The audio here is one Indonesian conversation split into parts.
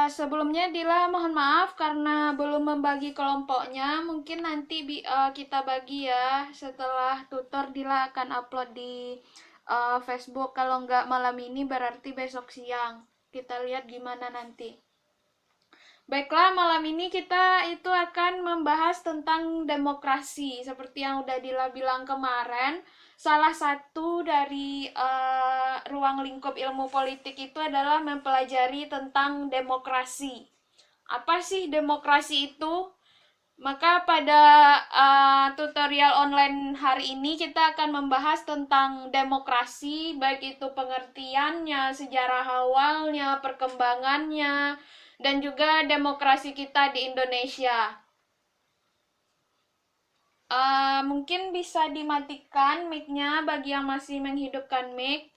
Sebelumnya Dila mohon maaf karena belum membagi kelompoknya. Mungkin nanti kita bagi ya. Setelah tutor Dila akan upload di Facebook. Kalau nggak malam ini berarti besok siang. Kita lihat gimana nanti. Baiklah, malam ini kita itu akan membahas tentang demokrasi. Seperti yang udah Dila bilang kemarin, salah satu dari ruang lingkup ilmu politik itu adalah mempelajari tentang demokrasi. Apa sih demokrasi itu? Maka pada tutorial online hari ini kita akan membahas tentang demokrasi, baik itu pengertiannya, sejarah awalnya, perkembangannya, dan juga demokrasi kita di Indonesia. Mungkin bisa dimatikan mic-nya bagi yang masih menghidupkan mic.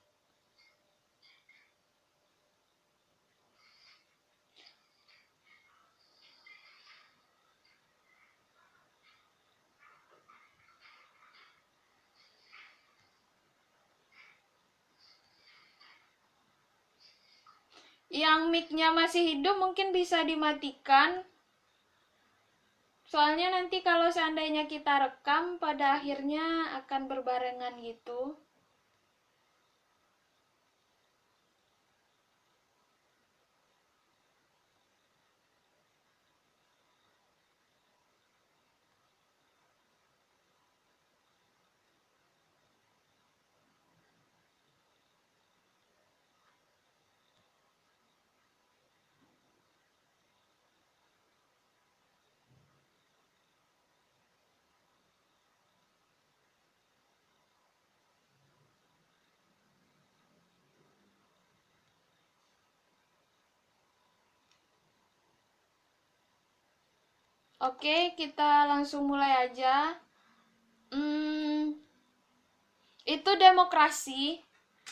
Yang mic-nya masih hidup mungkin bisa dimatikan. Soalnya nanti kalau seandainya kita rekam, pada akhirnya akan berbarengan gitu. Oke, kita langsung mulai aja. Hmm, itu demokrasi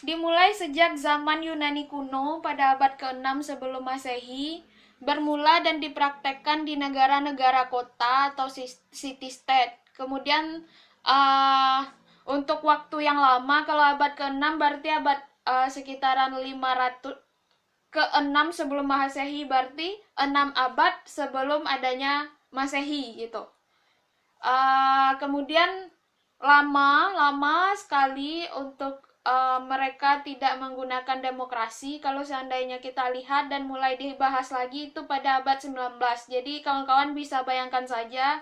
dimulai sejak zaman Yunani kuno pada abad ke-6 sebelum Masehi, bermula dan dipraktekkan di negara-negara kota atau city state. Kemudian uh, untuk waktu yang lama, kalau abad ke-6 berarti abad sekitaran 500 ke-6 sebelum Masehi, berarti 6 abad sebelum adanya Masehi gitu. Kemudian lama sekali untuk mereka tidak menggunakan demokrasi. Kalau seandainya kita lihat dan mulai dibahas lagi itu pada abad 19. Jadi kawan-kawan bisa bayangkan saja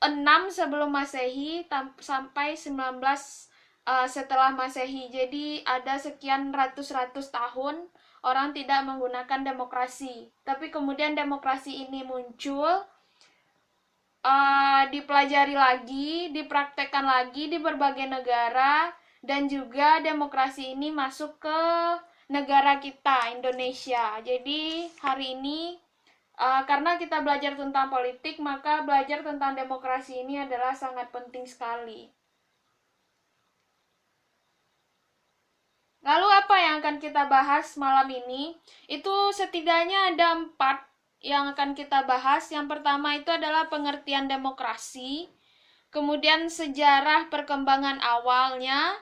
6 sebelum Masehi sampai 19 setelah Masehi. Jadi ada sekian ratus-ratus tahun orang tidak menggunakan demokrasi. Tapi kemudian demokrasi ini muncul, dipelajari lagi, dipraktekkan lagi di berbagai negara, dan juga demokrasi ini masuk ke negara kita, Indonesia. Jadi hari ini karena kita belajar tentang politik, maka belajar tentang demokrasi ini adalah sangat penting sekali. Lalu apa yang akan kita bahas malam ini? Itu setidaknya ada 4 yang akan kita bahas. Yang pertama itu adalah pengertian demokrasi, kemudian sejarah perkembangan awalnya,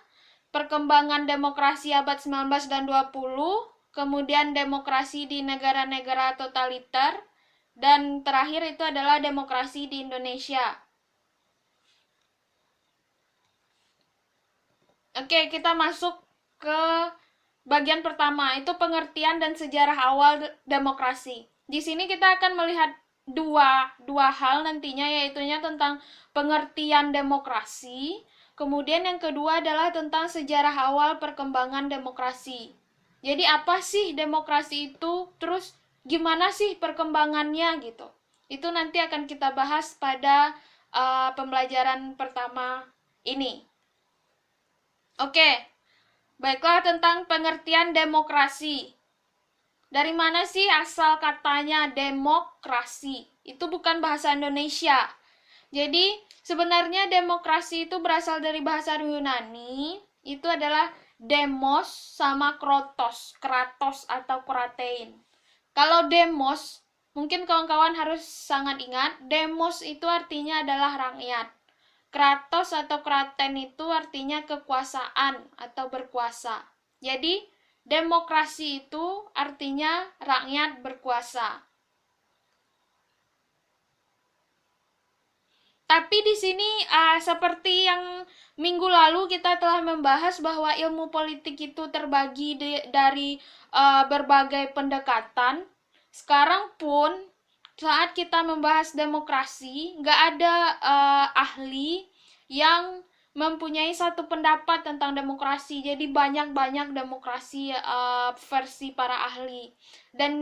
perkembangan demokrasi abad 19 dan 20, kemudian demokrasi di negara-negara totaliter, dan terakhir itu adalah demokrasi di Indonesia. Oke, kita masuk ke bagian pertama, itu pengertian dan sejarah awal demokrasi. Di sini kita akan melihat dua hal nantinya, yaitu tentang pengertian demokrasi, kemudian yang kedua adalah tentang sejarah awal perkembangan demokrasi. Jadi apa sih demokrasi itu, terus gimana sih perkembangannya gitu. Itu nanti akan kita bahas pada pembelajaran pertama ini. Oke, baiklah, tentang pengertian demokrasi. Dari mana sih asal katanya demokrasi? Itu bukan bahasa Indonesia. Jadi sebenarnya demokrasi itu berasal dari bahasa Yunani. Itu adalah demos sama kratos atau kratein. Kalau demos, mungkin kawan-kawan harus sangat ingat, demos itu artinya adalah rakyat. Kratos atau kraten itu artinya kekuasaan atau berkuasa. Jadi demokrasi itu artinya rakyat berkuasa. Tapi di sini seperti yang minggu lalu kita telah membahas bahwa ilmu politik itu terbagi dari berbagai pendekatan. Sekarang pun saat kita membahas demokrasi, nggak ada ahli yang mempunyai satu pendapat tentang demokrasi. Jadi banyak-banyak demokrasi versi para ahli. Dan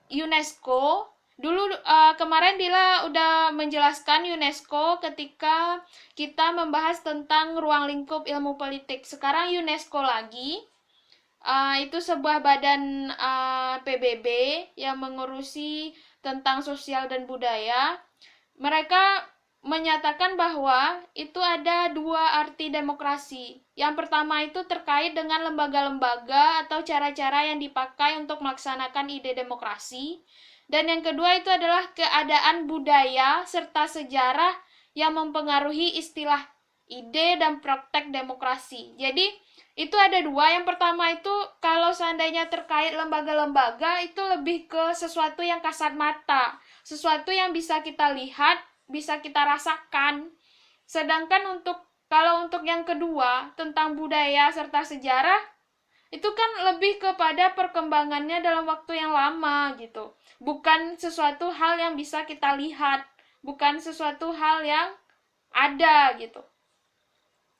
UNESCO dulu kemarin Dila udah menjelaskan UNESCO ketika kita membahas tentang ruang lingkup ilmu politik. Sekarang UNESCO lagi, itu sebuah badan PBB yang mengurusi tentang sosial dan budaya. Mereka menyatakan bahwa itu ada dua arti demokrasi. Yang pertama itu terkait dengan lembaga-lembaga atau cara-cara yang dipakai untuk melaksanakan ide demokrasi. Dan yang kedua itu adalah keadaan budaya serta sejarah yang mempengaruhi istilah ide dan praktek demokrasi. Jadi itu ada dua. Yang pertama itu kalau seandainya terkait lembaga-lembaga itu lebih ke sesuatu yang kasat mata, sesuatu yang bisa kita lihat, bisa kita rasakan. Sedangkan kalau untuk yang kedua tentang budaya serta sejarah itu kan lebih kepada perkembangannya dalam waktu yang lama gitu. Bukan sesuatu hal yang bisa kita lihat, bukan sesuatu hal yang ada gitu.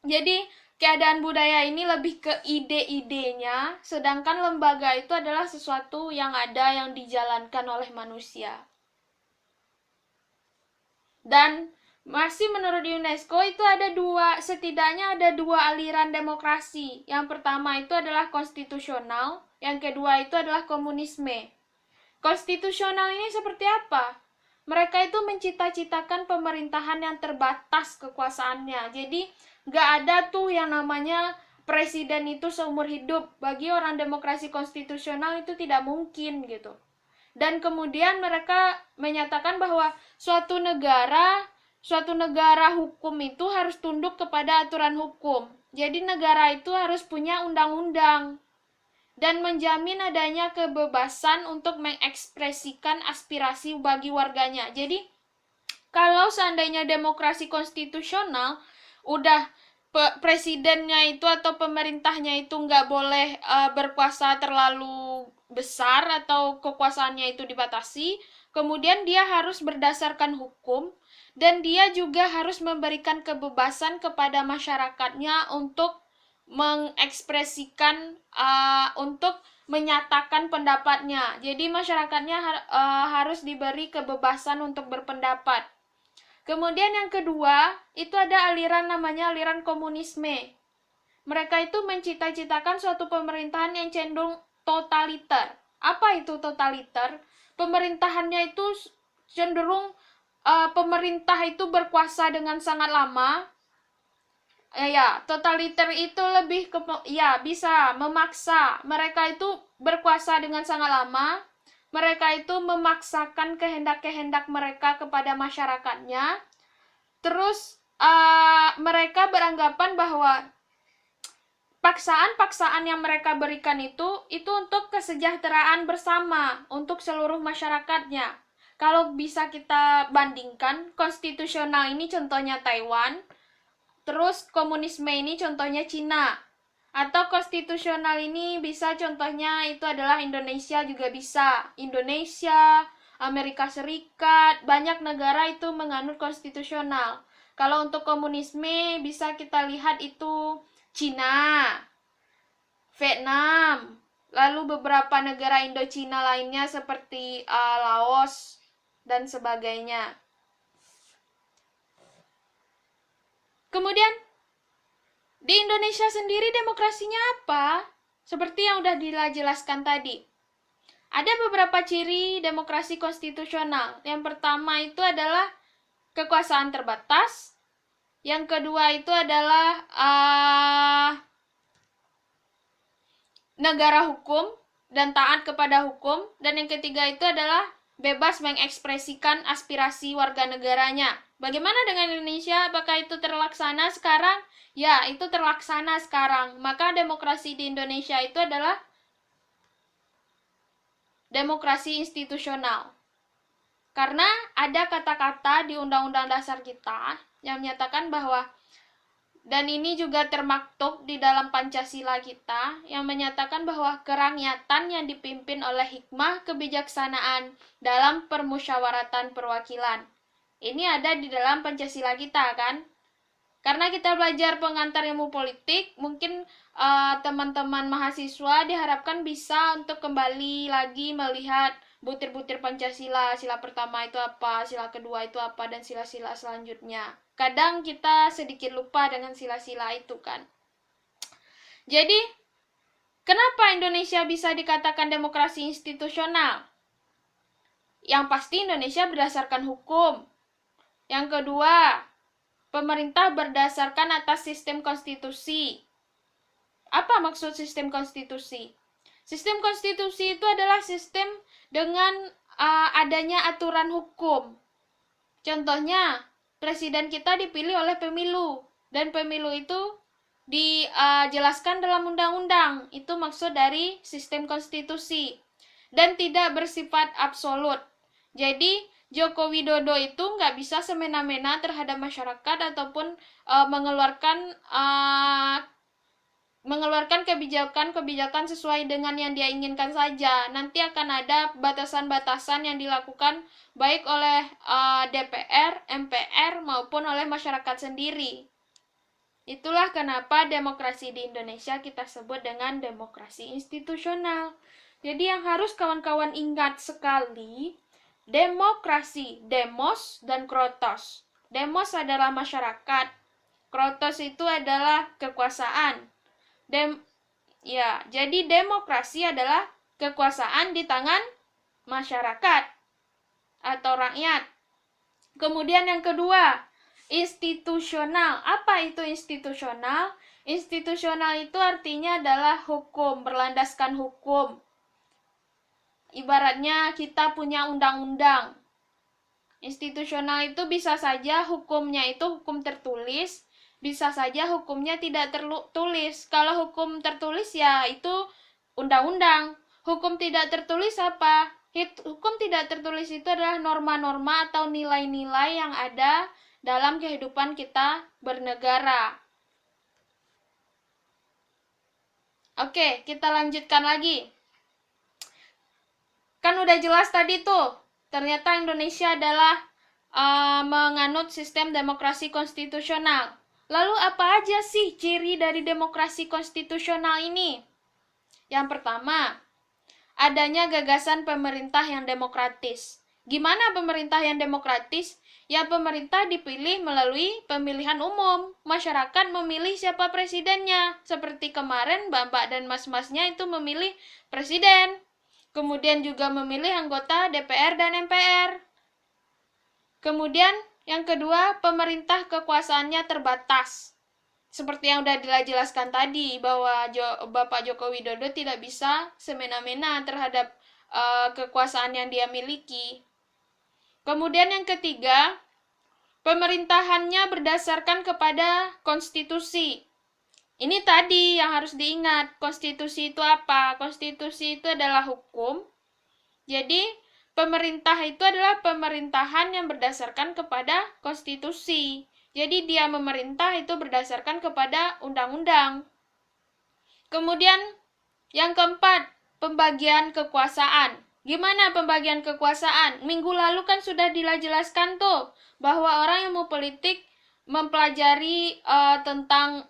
Jadi keadaan budaya ini lebih ke ide-idenya, sedangkan lembaga itu adalah sesuatu yang ada yang dijalankan oleh manusia. Dan masih menurut UNESCO itu setidaknya ada dua aliran demokrasi. Yang pertama itu adalah konstitusional, yang kedua itu adalah komunisme. Konstitusional ini seperti apa? Mereka itu mencita-citakan pemerintahan yang terbatas kekuasaannya. Jadi nggak ada tuh yang namanya presiden itu seumur hidup. Bagi orang demokrasi konstitusional itu tidak mungkin gitu. Dan kemudian mereka menyatakan bahwa suatu negara hukum itu harus tunduk kepada aturan hukum. Jadi negara itu harus punya undang-undang dan menjamin adanya kebebasan untuk mengekspresikan aspirasi bagi warganya. Jadi kalau seandainya demokrasi konstitusional udah presidennya itu atau pemerintahnya itu nggak boleh berkuasa terlalu besar atau kekuasaannya itu dibatasi, kemudian dia harus berdasarkan hukum dan dia juga harus memberikan kebebasan kepada masyarakatnya untuk mengekspresikan, untuk menyatakan pendapatnya. Jadi masyarakatnya harus diberi kebebasan untuk berpendapat. Kemudian yang kedua, itu ada aliran namanya aliran komunisme. Mereka itu mencita-citakan suatu pemerintahan yang cenderung totaliter. Apa itu totaliter? Pemerintahannya itu cenderung pemerintah itu berkuasa dengan sangat lama. Ya, totaliter itu lebih ke bisa memaksa. Mereka itu berkuasa dengan sangat lama. Mereka itu memaksakan kehendak-kehendak mereka kepada masyarakatnya. Terus mereka beranggapan bahwa paksaan-paksaan yang mereka berikan itu untuk kesejahteraan bersama untuk seluruh masyarakatnya. Kalau bisa kita bandingkan, konstitusional ini contohnya Taiwan, terus komunisme ini contohnya Cina. Atau konstitusional ini bisa contohnya itu adalah Indonesia juga bisa. Indonesia, Amerika Serikat, banyak negara itu menganut konstitusional. Kalau untuk komunisme bisa kita lihat itu Cina, Vietnam, lalu beberapa negara Indochina lainnya seperti Laos dan sebagainya. Kemudian di Indonesia sendiri demokrasinya apa? Seperti yang udah dijelaskan tadi. Ada beberapa ciri demokrasi konstitusional. Yang pertama itu adalah kekuasaan terbatas. Yang kedua itu adalah negara hukum dan taat kepada hukum. Dan yang ketiga itu adalah bebas mengekspresikan aspirasi warga negaranya. Bagaimana dengan Indonesia? Apakah itu terlaksana sekarang? Ya, itu terlaksana sekarang. Maka demokrasi di Indonesia itu adalah demokrasi institusional. Karena ada kata-kata di Undang-Undang Dasar kita yang menyatakan bahwa, dan ini juga termaktub di dalam Pancasila kita, yang menyatakan bahwa kerakyatan yang dipimpin oleh hikmah kebijaksanaan dalam permusyawaratan perwakilan. Ini ada di dalam Pancasila kita, kan? Karena kita belajar pengantar ilmu politik, mungkin teman-teman mahasiswa diharapkan bisa untuk kembali lagi melihat butir-butir Pancasila, sila pertama itu apa, sila kedua itu apa, dan sila-sila selanjutnya. Kadang kita sedikit lupa dengan sila-sila itu, kan. Jadi, kenapa Indonesia bisa dikatakan demokrasi institusional? Yang pasti Indonesia berdasarkan hukum. Yang kedua, pemerintah berdasarkan atas sistem konstitusi. Apa maksud sistem konstitusi? Sistem konstitusi itu adalah sistem dengan adanya aturan hukum. Contohnya, presiden kita dipilih oleh pemilu, dan pemilu itu dijelaskan dalam undang-undang. Itu maksud dari sistem konstitusi. Dan tidak bersifat absolut. Jadi, Joko Widodo itu nggak bisa semena-mena terhadap masyarakat ataupun mengeluarkan kebijakan-kebijakan sesuai dengan yang dia inginkan saja. Nanti akan ada batasan-batasan yang dilakukan baik oleh DPR, MPR, maupun oleh masyarakat sendiri. Itulah kenapa demokrasi di Indonesia kita sebut dengan demokrasi institusional. Jadi yang harus kawan-kawan ingat sekali, demokrasi, demos dan krotos. Demos adalah masyarakat, krotos itu adalah kekuasaan. Jadi demokrasi adalah kekuasaan di tangan masyarakat atau rakyat. Kemudian yang kedua, institusional. Apa itu institusional? Institusional itu artinya adalah hukum, berlandaskan hukum. Ibaratnya kita punya undang-undang. Institusional itu bisa saja hukumnya itu hukum tertulis, bisa saja hukumnya tidak tertulis. Kalau hukum tertulis ya itu undang-undang. Hukum tidak tertulis apa? Hukum tidak tertulis itu adalah norma-norma atau nilai-nilai yang ada dalam kehidupan kita bernegara. Oke, kita lanjutkan lagi. Kan udah jelas tadi tuh, ternyata Indonesia adalah menganut sistem demokrasi konstitusional. Lalu apa aja sih ciri dari demokrasi konstitusional ini? Yang pertama, adanya gagasan pemerintah yang demokratis. Gimana pemerintah yang demokratis? Ya, pemerintah dipilih melalui pemilihan umum. Masyarakat memilih siapa presidennya. Seperti kemarin, Mbak-mbak dan mas-masnya itu memilih presiden. Kemudian juga memilih anggota DPR dan MPR. Kemudian yang kedua, pemerintah kekuasaannya terbatas. Seperti yang sudah dijelaskan tadi, bahwa Bapak Joko Widodo tidak bisa semena-mena terhadap kekuasaan yang dia miliki. Kemudian yang ketiga, pemerintahannya berdasarkan kepada konstitusi. Ini tadi yang harus diingat, konstitusi itu apa? Konstitusi itu adalah hukum. Jadi, pemerintah itu adalah pemerintahan yang berdasarkan kepada konstitusi. Jadi, dia memerintah itu berdasarkan kepada undang-undang. Kemudian, yang keempat, pembagian kekuasaan. Gimana pembagian kekuasaan? Minggu lalu kan sudah dijelaskan tuh, bahwa orang yang mau politik mempelajari tentang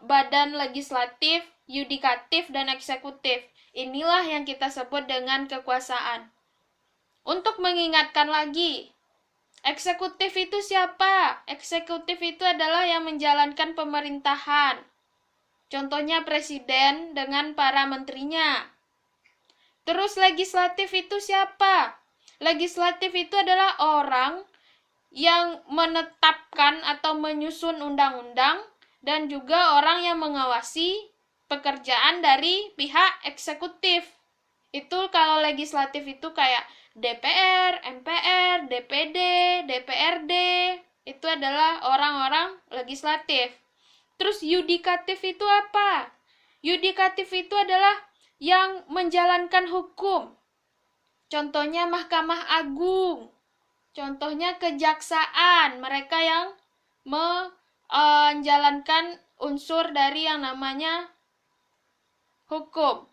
badan legislatif, yudikatif, dan eksekutif. Inilah yang kita sebut dengan kekuasaan. Untuk mengingatkan lagi, eksekutif itu siapa? Eksekutif itu adalah yang menjalankan pemerintahan. Contohnya presiden dengan para menterinya. Terus legislatif itu siapa? Legislatif itu adalah orang yang menetapkan atau menyusun undang-undang dan juga orang yang mengawasi pekerjaan dari pihak eksekutif. Itu kalau legislatif itu kayak DPR, MPR, DPD, DPRD, itu adalah orang-orang legislatif. Terus yudikatif itu apa? Yudikatif itu adalah yang menjalankan hukum. Contohnya Mahkamah Agung. Contohnya kejaksaan, mereka yang menjalankan unsur dari yang namanya hukum.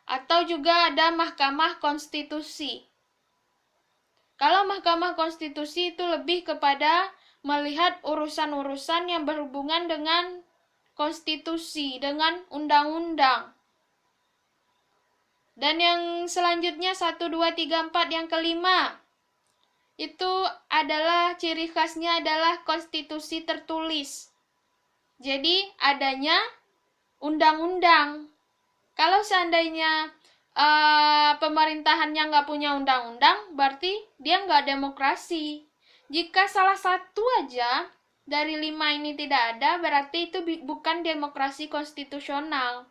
Atau juga ada Mahkamah Konstitusi. Kalau Mahkamah Konstitusi itu lebih kepada melihat urusan-urusan yang berhubungan dengan konstitusi, dengan undang-undang. Dan yang selanjutnya 1, 2, 3, 4 yang kelima. Itu adalah ciri khasnya adalah konstitusi tertulis. Jadi adanya undang-undang. Kalau seandainya pemerintahannya nggak punya undang-undang, berarti dia nggak demokrasi. Jika salah satu aja dari 5 ini tidak ada, berarti itu bukan demokrasi konstitusional.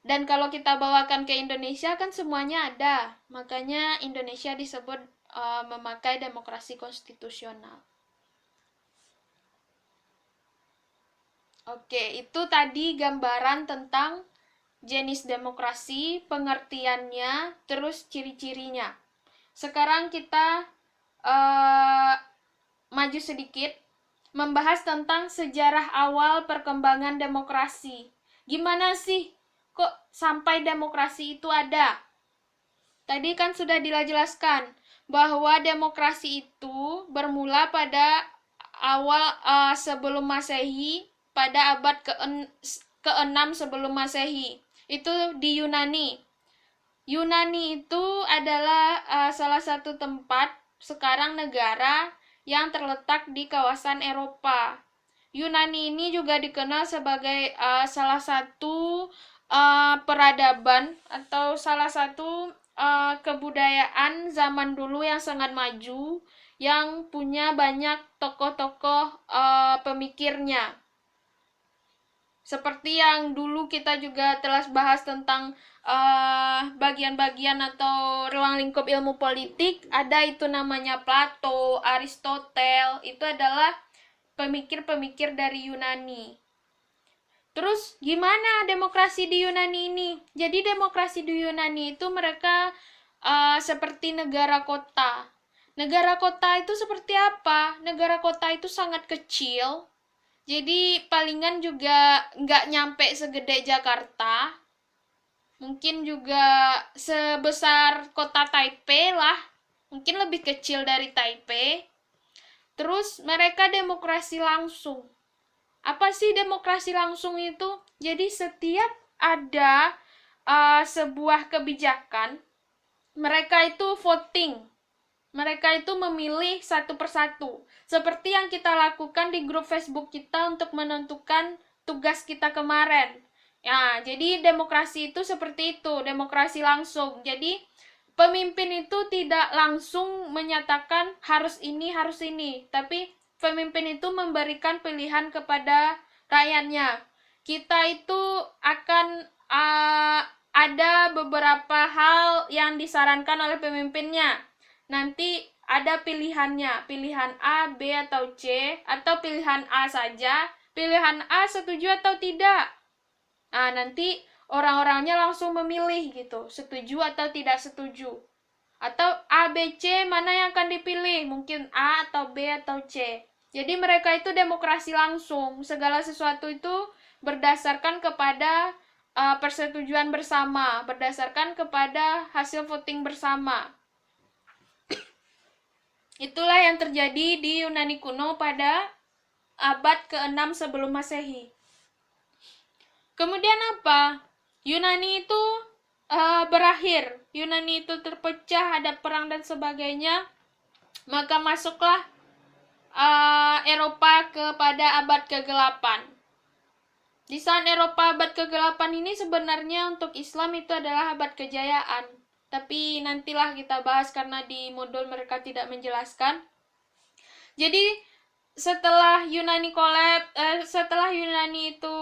Dan kalau kita bawakan ke Indonesia kan semuanya ada. Makanya Indonesia disebut memakai demokrasi konstitusional. Oke, itu tadi gambaran tentang jenis demokrasi, pengertiannya, terus ciri-cirinya. Sekarang kita maju sedikit, membahas tentang sejarah awal perkembangan demokrasi. Gimana sih kok sampai demokrasi itu ada? Tadi kan sudah dijelaskan bahwa demokrasi itu bermula pada awal sebelum Masehi, pada abad ke-6 sebelum Masehi. Itu di Yunani. Yunani itu adalah salah satu tempat, sekarang negara, yang terletak di kawasan Eropa. Yunani ini juga dikenal sebagai salah satu peradaban atau salah satu kebudayaan zaman dulu yang sangat maju, yang punya banyak tokoh-tokoh pemikirnya. Seperti yang dulu kita juga telah bahas tentang bagian-bagian atau ruang lingkup ilmu politik, ada itu namanya Plato, Aristoteles, itu adalah pemikir-pemikir dari Yunani. Terus gimana demokrasi di Yunani ini? Jadi demokrasi di Yunani itu mereka seperti negara kota. Negara kota itu seperti apa? Negara kota itu sangat kecil. Jadi palingan juga nggak nyampe segede Jakarta. Mungkin juga sebesar kota Taipei lah. Mungkin lebih kecil dari Taipei. Terus mereka demokrasi langsung. Apa sih demokrasi langsung itu? Jadi setiap ada sebuah kebijakan, mereka itu voting. Mereka itu memilih satu persatu. Seperti yang kita lakukan di grup Facebook kita untuk menentukan tugas kita kemarin. Ya, jadi demokrasi itu seperti itu, demokrasi langsung. Jadi pemimpin itu tidak langsung menyatakan harus ini, tapi pemimpin itu memberikan pilihan kepada rakyatnya. Kita itu akan ada beberapa hal yang disarankan oleh pemimpinnya. Nanti ada pilihannya, pilihan A, B, atau C, atau pilihan A saja, pilihan A setuju atau tidak. Nah, nanti orang-orangnya langsung memilih gitu, setuju atau tidak setuju. Atau A, B, C, mana yang akan dipilih? Mungkin A atau B atau C. Jadi mereka itu demokrasi langsung. Segala sesuatu itu berdasarkan kepada persetujuan bersama, berdasarkan kepada hasil voting bersama. Itulah yang terjadi di Yunani kuno pada abad ke-6 sebelum Masehi. Kemudian apa? Yunani itu berakhir. Yunani itu terpecah, ada perang dan sebagainya. Maka masuklah Eropa kepada abad ke-8. Di saat Eropa abad ke-8 ini sebenarnya untuk Islam itu adalah abad kejayaan. Tapi nantilah kita bahas karena di modul mereka tidak menjelaskan. Jadi setelah Yunani setelah Yunani itu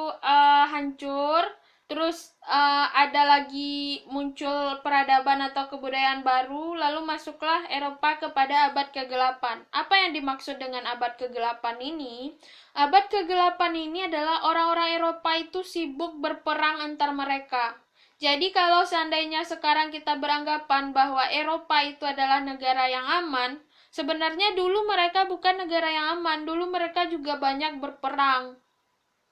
hancur, terus ada lagi muncul peradaban atau kebudayaan baru, lalu masuklah Eropa kepada abad ke-8. Apa yang dimaksud dengan abad ke-8 ini? Abad ke-8 ini adalah orang-orang Eropa itu sibuk berperang antar mereka. Jadi kalau seandainya sekarang kita beranggapan bahwa Eropa itu adalah negara yang aman, sebenarnya dulu mereka bukan negara yang aman, dulu mereka juga banyak berperang.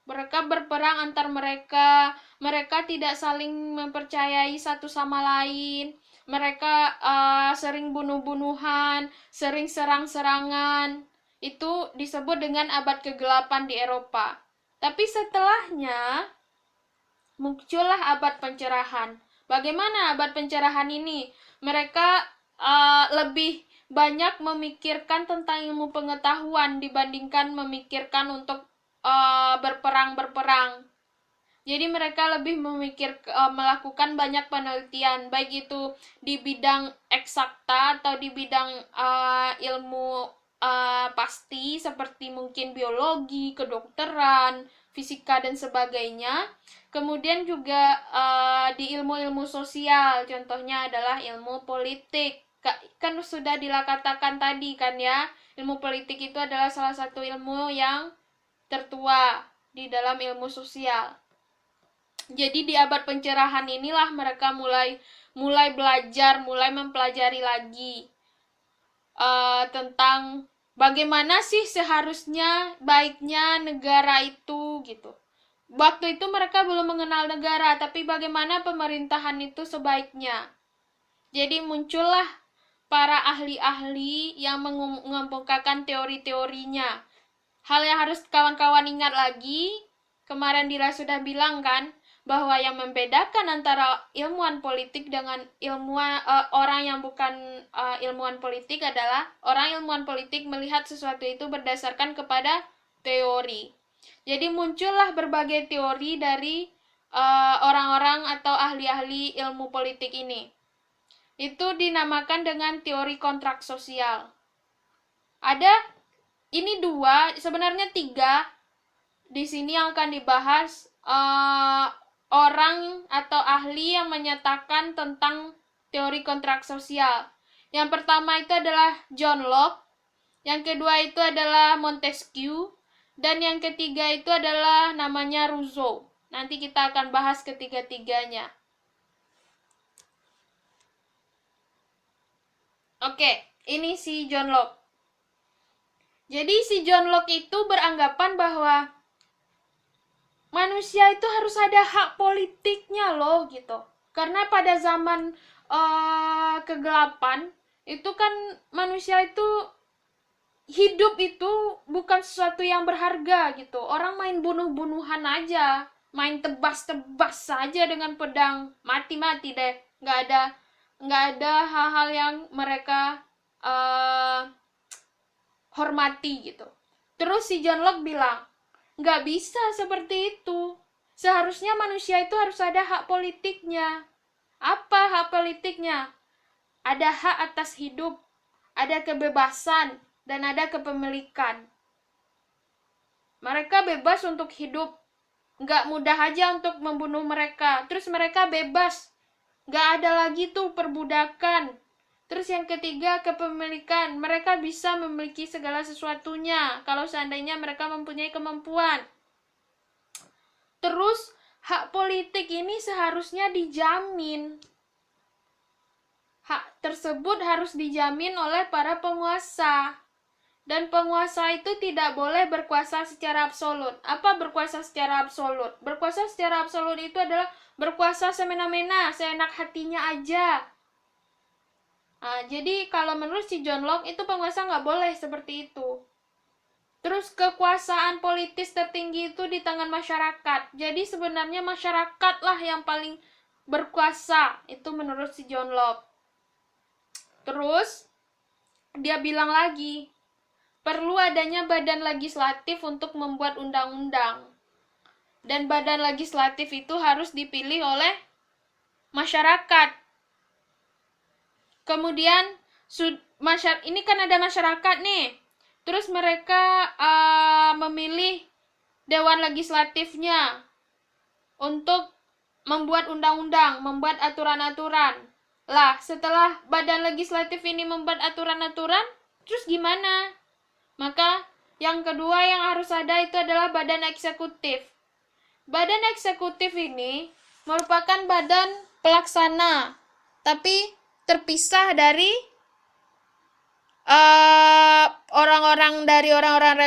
Mereka berperang antar mereka, mereka tidak saling mempercayai satu sama lain, mereka sering bunuh-bunuhan, sering serang-serangan. Itu disebut dengan abad kegelapan di Eropa. Tapi setelahnya, muncullah abad pencerahan. Bagaimana abad pencerahan ini? Mereka lebih banyak memikirkan tentang ilmu pengetahuan dibandingkan memikirkan untuk berperang. Jadi mereka lebih melakukan banyak penelitian, baik itu di bidang eksakta atau di bidang ilmu pasti seperti mungkin biologi, kedokteran, fisika dan sebagainya. Kemudian juga di ilmu-ilmu sosial, contohnya adalah ilmu politik. Kan sudah dikatakan tadi kan ya, ilmu politik itu adalah salah satu ilmu yang tertua di dalam ilmu sosial. Jadi di abad pencerahan inilah mereka mulai belajar, mulai mempelajari lagi tentang bagaimana sih seharusnya baiknya negara itu gitu. Waktu itu mereka belum mengenal negara, tapi bagaimana pemerintahan itu sebaiknya. Jadi muncullah para ahli-ahli yang mengemukakan teori-teorinya. Hal yang harus kawan-kawan ingat lagi, kemarin Dira sudah bilang kan, bahwa yang membedakan antara ilmuwan politik dengan orang yang bukan ilmuwan politik adalah orang ilmuwan politik melihat sesuatu itu berdasarkan kepada teori. Jadi muncullah berbagai teori dari orang-orang atau ahli-ahli ilmu politik ini. Itu dinamakan dengan teori kontrak sosial. Ini dua, sebenarnya tiga. Di sini yang akan dibahas orang atau ahli yang menyatakan tentang teori kontrak sosial. Yang pertama itu adalah John Locke, yang kedua itu adalah Montesquieu, dan yang ketiga itu adalah namanya Rousseau. Nanti kita akan bahas ketiga-tiganya. Oke, ini si John Locke. Jadi si John Locke itu beranggapan bahwa manusia itu harus ada hak politiknya loh gitu. Karena pada zaman kegelapan itu kan manusia itu hidup itu bukan sesuatu yang berharga gitu. Orang main bunuh-bunuhan aja, main tebas-tebas saja dengan pedang, mati-mati deh. Nggak ada hal-hal yang mereka hormati gitu. Terus si John Locke bilang, nggak bisa seperti itu. Seharusnya manusia itu harus ada hak politiknya. Apa hak politiknya? Ada hak atas hidup, ada kebebasan, dan ada kepemilikan. Mereka bebas untuk hidup. Nggak mudah aja untuk membunuh mereka. Terus mereka bebas. Nggak ada lagi tuh perbudakan. Terus yang ketiga, kepemilikan. Mereka bisa memiliki segala sesuatunya kalau seandainya mereka mempunyai kemampuan. Terus, hak politik ini seharusnya dijamin. Hak tersebut harus dijamin oleh para penguasa. Dan penguasa itu tidak boleh berkuasa secara absolut. Apa berkuasa secara absolut? Berkuasa secara absolut itu adalah berkuasa semena-mena, seenak hatinya aja. Nah, jadi kalau menurut si John Locke itu penguasa nggak boleh seperti itu. Terus kekuasaan politis tertinggi itu di tangan masyarakat. Jadi sebenarnya masyarakatlah yang paling berkuasa. Itu menurut si John Locke. Terus dia bilang lagi, perlu adanya badan legislatif untuk membuat undang-undang. Dan badan legislatif itu harus dipilih oleh masyarakat. Kemudian ini kan ada masyarakat nih. Terus mereka memilih dewan legislatifnya untuk membuat undang-undang, membuat aturan-aturan. Lah, setelah badan legislatif ini membuat aturan-aturan, terus gimana? Maka yang kedua yang harus ada itu adalah badan eksekutif. Badan eksekutif ini merupakan badan pelaksana, tapi terpisah dari orang-orang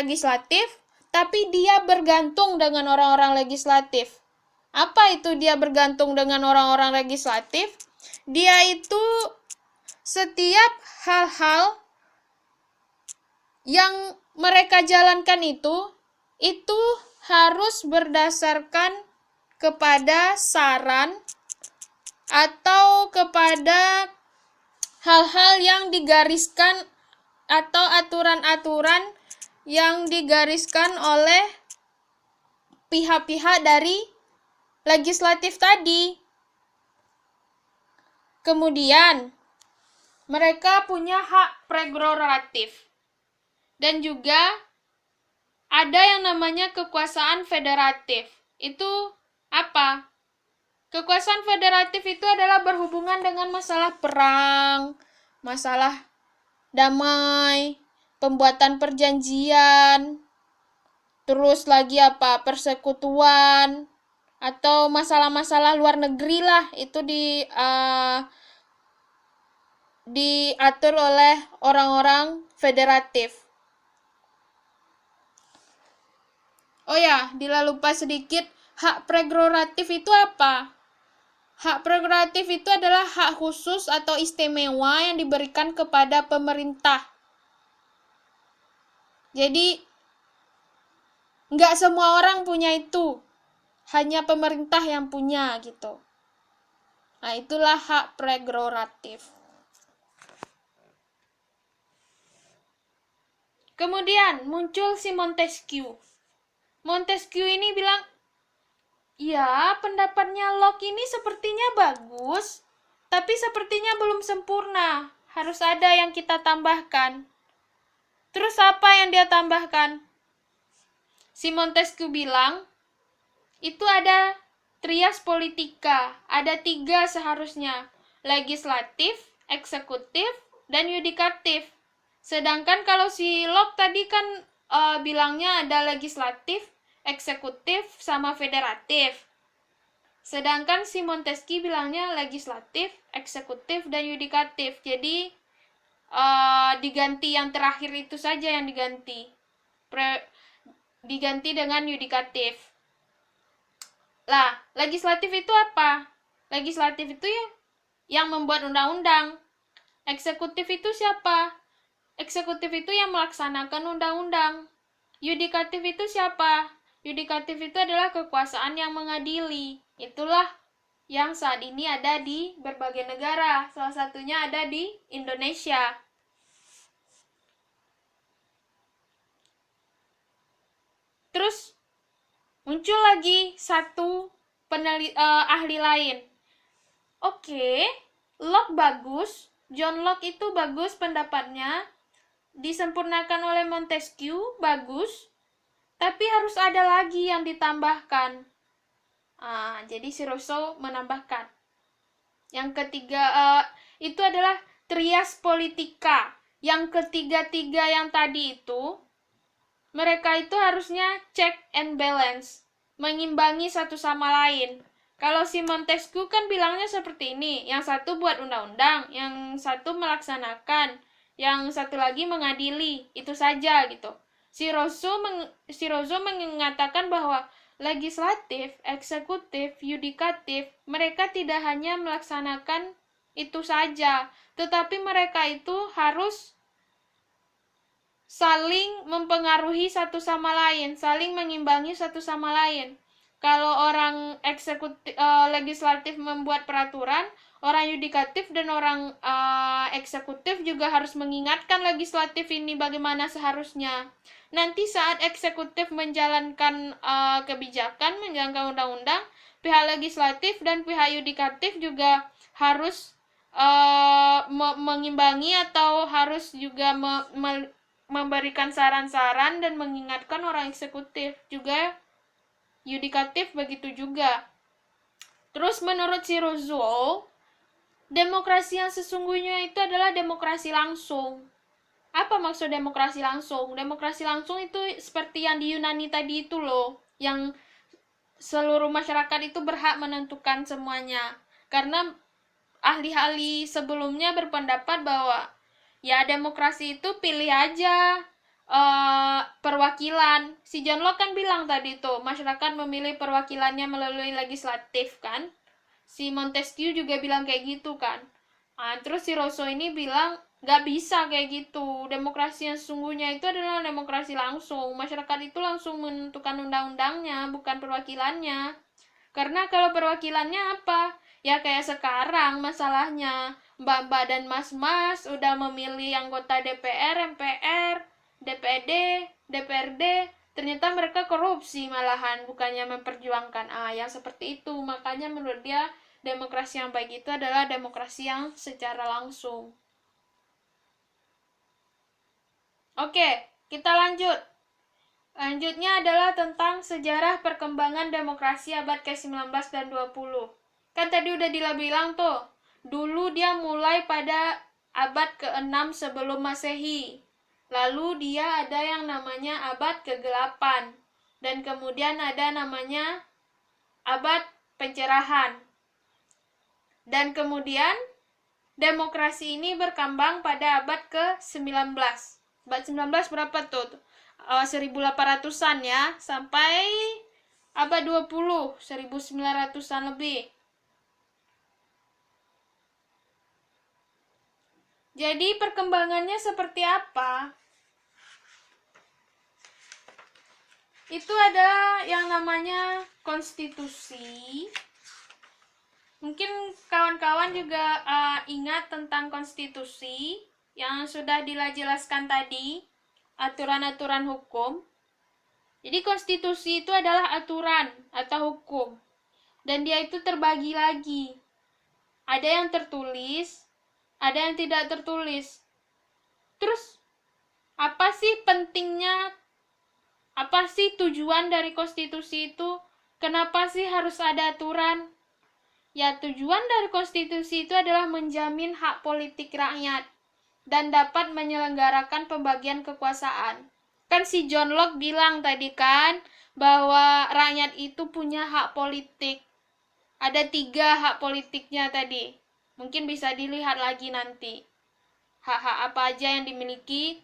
legislatif, tapi dia bergantung dengan orang-orang legislatif. Apa itu dia bergantung dengan orang-orang legislatif? Dia itu setiap hal-hal yang mereka jalankan itu harus berdasarkan kepada saran atau kepada hal-hal yang digariskan atau aturan-aturan yang digariskan oleh pihak-pihak dari legislatif tadi. Kemudian, mereka punya hak prerogatif. Dan juga ada yang namanya kekuasaan federatif. Itu apa? Kekuasaan federatif itu adalah berhubungan dengan masalah perang, masalah damai, pembuatan perjanjian, terus lagi apa? Persekutuan, atau masalah-masalah luar negeri lah, itu diatur oleh orang-orang federatif. Oh ya, lupa sedikit, hak prerogatif itu apa? Hak prerogatif itu adalah hak khusus atau istimewa yang diberikan kepada pemerintah. Jadi, nggak semua orang punya itu. Hanya pemerintah yang punya, gitu. Nah, itulah hak prerogatif. Kemudian, muncul si Montesquieu. Montesquieu ini bilang, ya, pendapatnya Locke ini sepertinya bagus, tapi sepertinya belum sempurna. Harus ada yang kita tambahkan. Terus apa yang dia tambahkan? Si Montesquieu bilang, itu ada trias politika. Ada 3 seharusnya. Legislatif, eksekutif, dan yudikatif. Sedangkan kalau si Locke tadi kan bilangnya ada legislatif, eksekutif, sama federatif. Sedangkan si Montesquieu bilangnya legislatif, eksekutif, dan yudikatif. Jadi diganti yang terakhir itu saja yang diganti. Diganti dengan yudikatif. Lah, legislatif itu apa? Legislatif itu ya yang membuat undang-undang. Eksekutif itu siapa? Eksekutif itu yang melaksanakan undang-undang. Yudikatif itu siapa? Yudikatif itu adalah kekuasaan yang mengadili. Itulah yang saat ini ada di berbagai negara. Salah satunya ada di Indonesia. Terus muncul lagi satu ahli lain. Oke, Locke bagus. John Locke itu bagus pendapatnya. Disempurnakan oleh Montesquieu, bagus. Tapi harus ada lagi yang ditambahkan. Jadi si Rousseau menambahkan. Yang ketiga, itu adalah trias politika. Yang ketiga-tiga yang tadi itu, mereka itu harusnya check and balance. Mengimbangi satu sama lain. Kalau si Montesquieu kan bilangnya seperti ini. Yang satu buat undang-undang, yang satu melaksanakan, yang satu lagi mengadili, itu saja gitu. Si Rousseau mengatakan bahwa legislatif, eksekutif, yudikatif, mereka tidak hanya melaksanakan itu saja, tetapi mereka itu harus saling mempengaruhi satu sama lain, saling mengimbangi satu sama lain. Kalau orang legislatif membuat peraturan, orang yudikatif dan orang eksekutif juga harus mengingatkan legislatif ini bagaimana seharusnya. Nanti saat eksekutif menjalankan kebijakan, menjalankan undang-undang, pihak legislatif dan pihak yudikatif juga harus mengimbangi atau harus juga memberikan saran-saran dan mengingatkan orang eksekutif. Juga yudikatif begitu juga. Terus menurut si Rousseau, demokrasi yang sesungguhnya itu adalah demokrasi langsung. Apa maksud demokrasi langsung? Demokrasi langsung itu seperti yang di Yunani tadi itu loh, yang seluruh masyarakat itu berhak menentukan semuanya. Karena ahli-ahli sebelumnya berpendapat bahwa ya demokrasi itu pilih aja perwakilan. Si John Locke kan bilang tadi tuh, masyarakat memilih perwakilannya melalui legislatif kan. Si Montesquieu juga bilang kayak gitu kan. Terus si Rousseau ini bilang nggak bisa kayak gitu. Demokrasi yang sesungguhnya itu adalah demokrasi langsung. Masyarakat itu langsung menentukan undang-undangnya, bukan perwakilannya. Karena kalau perwakilannya apa? Ya kayak sekarang masalahnya. Mbak-mbak dan mas-mas udah memilih anggota DPR, MPR, DPD, DPRD, ternyata mereka korupsi malahan, bukannya memperjuangkan yang seperti itu. Makanya menurut dia demokrasi yang baik itu adalah demokrasi yang secara langsung. Oke, kita lanjut. Lanjutnya adalah tentang sejarah perkembangan demokrasi abad ke-19 dan 20. Kan tadi udah bilang tuh, dulu dia mulai pada abad ke-6 sebelum Masehi. Lalu dia ada yang namanya abad ke-8. Dan kemudian ada namanya abad pencerahan. Dan kemudian demokrasi ini berkembang pada abad ke-19. Abad 19 berapa tuh? 1800-an ya, sampai abad 20, 1900-an lebih. Jadi perkembangannya seperti apa? Itu ada yang namanya konstitusi. Mungkin kawan-kawan juga ingat tentang konstitusi yang sudah dijelaskan tadi, aturan-aturan hukum. Jadi konstitusi itu adalah aturan atau hukum. Dan dia itu terbagi lagi. Ada yang tertulis, ada yang tidak tertulis. Terus, apa sih pentingnya, apa sih tujuan dari konstitusi itu? Kenapa sih harus ada aturan? Ya, tujuan dari konstitusi itu adalah menjamin hak politik rakyat dan dapat menyelenggarakan pembagian kekuasaan. Kan si John Locke bilang tadi kan, bahwa rakyat itu punya hak politik. Ada 3 hak politiknya tadi. Mungkin bisa dilihat lagi nanti. Hak-hak apa aja yang dimiliki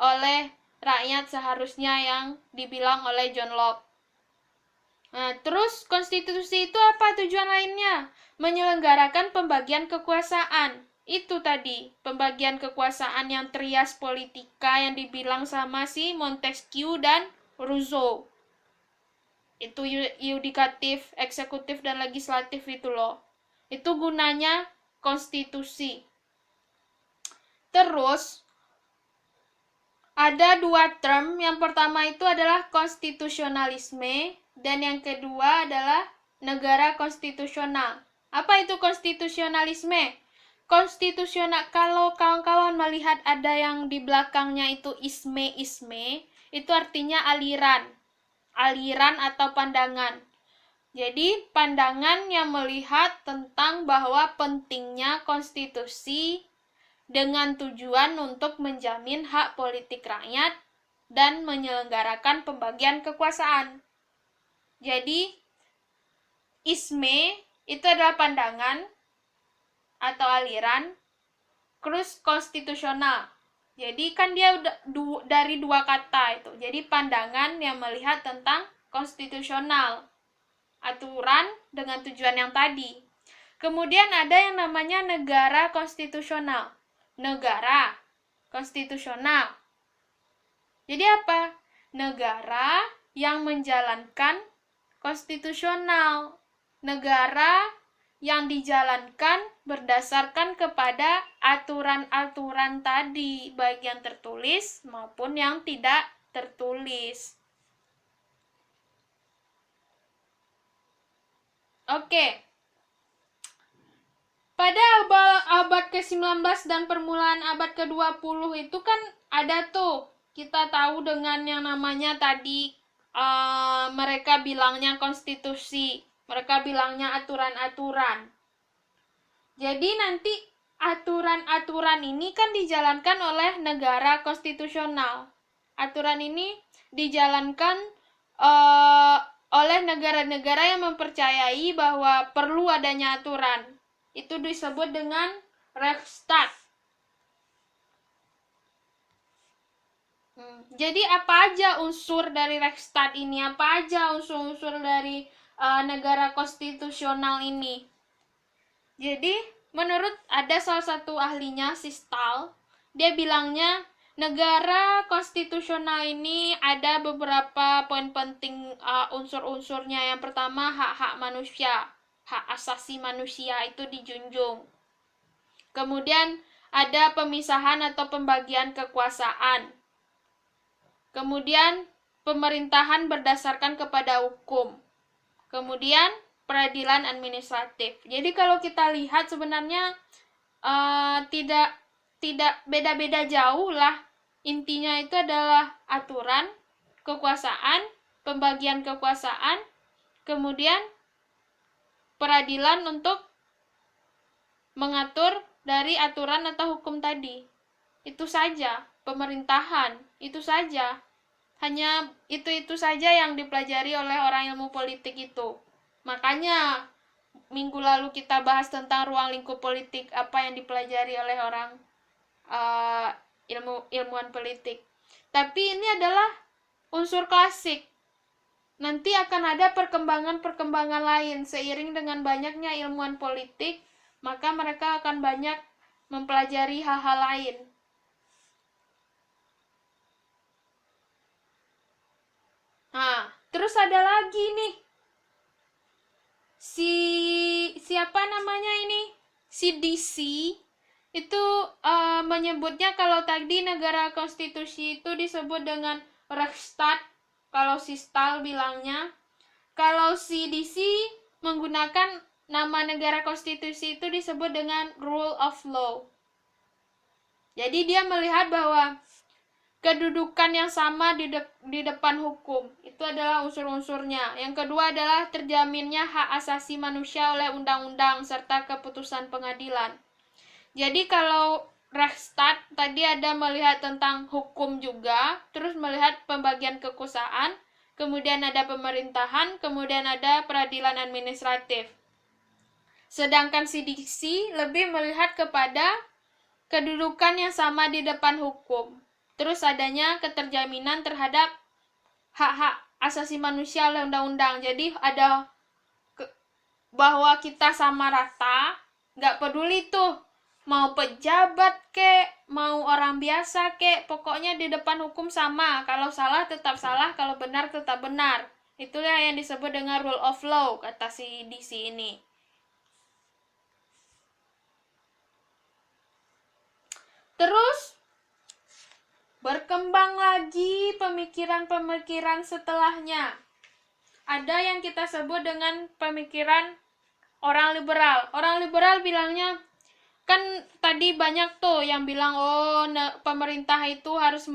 oleh rakyat seharusnya yang dibilang oleh John Locke. Nah, terus konstitusi itu apa tujuan lainnya? Menyelenggarakan pembagian kekuasaan. Itu tadi, pembagian kekuasaan yang trias politika yang dibilang sama si Montesquieu dan Rousseau. Itu yudikatif, eksekutif, dan legislatif itu loh. Itu gunanya konstitusi. Terus, ada 2 term. Yang pertama itu adalah konstitusionalisme, dan yang kedua adalah negara konstitusional. Apa itu konstitusionalisme? Konstitusional, kalau kawan-kawan melihat ada yang di belakangnya itu isme, itu artinya aliran atau pandangan. Jadi pandangan yang melihat tentang bahwa pentingnya konstitusi dengan tujuan untuk menjamin hak politik rakyat dan menyelenggarakan pembagian kekuasaan. Jadi, isme itu adalah pandangan atau aliran, terus konstitusional. Jadi kan dia dari 2 kata itu. Jadi pandangan yang melihat tentang konstitusional, aturan dengan tujuan yang tadi. Kemudian ada yang namanya negara konstitusional. Negara konstitusional. Jadi apa? Negara yang menjalankan konstitusional. Negara yang dijalankan berdasarkan kepada aturan-aturan tadi, baik yang tertulis maupun yang tidak tertulis. Oke. Pada abad ke-19 dan permulaan abad ke-20 itu kan ada tuh, kita tahu dengan yang namanya tadi, mereka bilangnya konstitusi, mereka bilangnya aturan-aturan. Jadi nanti aturan-aturan ini kan dijalankan oleh negara konstitusional. Aturan ini dijalankan oleh negara-negara yang mempercayai bahwa perlu adanya aturan. Itu disebut dengan Rechtsstaat. Jadi apa aja unsur dari Rechtsstaat ini? Apa aja unsur-unsur dari negara konstitusional ini? Jadi menurut ada salah satu ahlinya, si Stahl, dia bilangnya negara konstitusional ini ada beberapa poin penting unsur-unsurnya. Yang pertama, hak-hak manusia, hak asasi manusia itu dijunjung. Kemudian ada pemisahan atau pembagian kekuasaan. Kemudian pemerintahan berdasarkan kepada hukum. Kemudian peradilan administratif. Jadi kalau kita lihat sebenarnya tidak beda-beda jauh lah. Intinya itu adalah aturan, kekuasaan, pembagian kekuasaan, kemudian peradilan untuk mengatur dari aturan atau hukum tadi. Itu saja. Pemerintahan, itu saja. Hanya itu saja yang dipelajari oleh orang ilmu politik itu. Makanya minggu lalu kita bahas tentang ruang lingkup politik, apa yang dipelajari oleh orang ilmuwan politik. Tapi ini adalah unsur klasik. Nanti akan ada perkembangan-perkembangan lain seiring dengan banyaknya ilmuwan politik, maka mereka akan banyak mempelajari hal-hal lain. Nah, terus ada lagi nih. Siapa namanya ini? Si DC itu menyebutnya kalau tadi negara konstitusi itu disebut dengan Rechtsstaat, kalau si Stahl bilangnya. Kalau si DC menggunakan nama negara konstitusi itu disebut dengan rule of law. Jadi dia melihat bahwa kedudukan yang sama di depan hukum itu adalah unsur-unsurnya. Yang kedua adalah terjaminnya hak asasi manusia oleh undang-undang serta keputusan pengadilan. Jadi kalau Rechtsstaat tadi ada melihat tentang hukum juga, terus melihat pembagian kekuasaan, kemudian ada pemerintahan, kemudian ada peradilan administratif. Sedangkan CDC lebih melihat kepada kedudukan yang sama di depan hukum. Terus adanya keterjaminan terhadap hak-hak asasi manusia oleh undang-undang. Jadi ada bahwa kita sama rata, nggak peduli tuh mau pejabat kek, mau orang biasa kek, pokoknya di depan hukum sama. Kalau salah tetap salah, kalau benar tetap benar. Itulah yang disebut dengan rule of law, kata si DC ini. Terus berkembang lagi pemikiran-pemikiran setelahnya. Ada yang kita sebut dengan pemikiran orang liberal. Orang liberal bilangnya, kan tadi banyak tuh yang bilang, pemerintah itu harus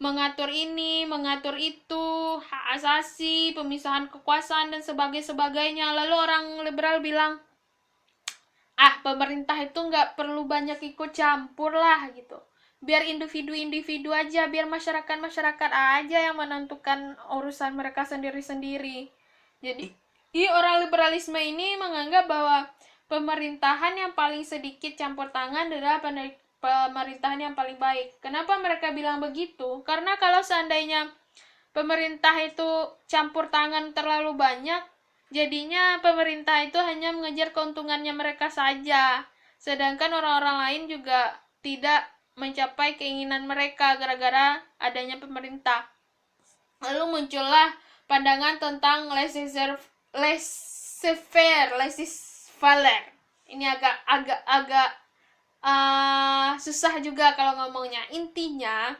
mengatur ini, mengatur itu, hak asasi, pemisahan kekuasaan, dan sebagainya. Lalu orang liberal bilang, pemerintah itu nggak perlu banyak ikut campur lah gitu. Biar individu-individu aja, biar masyarakat aja yang menentukan urusan mereka sendiri-sendiri. Jadi orang liberalisme ini menganggap bahwa pemerintahan yang paling sedikit campur tangan adalah pemerintahan yang paling baik. Kenapa mereka bilang begitu? Karena kalau seandainya pemerintah itu campur tangan terlalu banyak, jadinya pemerintah itu hanya mengejar keuntungannya mereka saja. Sedangkan orang-orang lain juga tidak mencapai keinginan mereka gara-gara adanya pemerintah. Lalu muncullah pandangan tentang laissez-faire. Ini agak susah juga kalau ngomongnya. Intinya,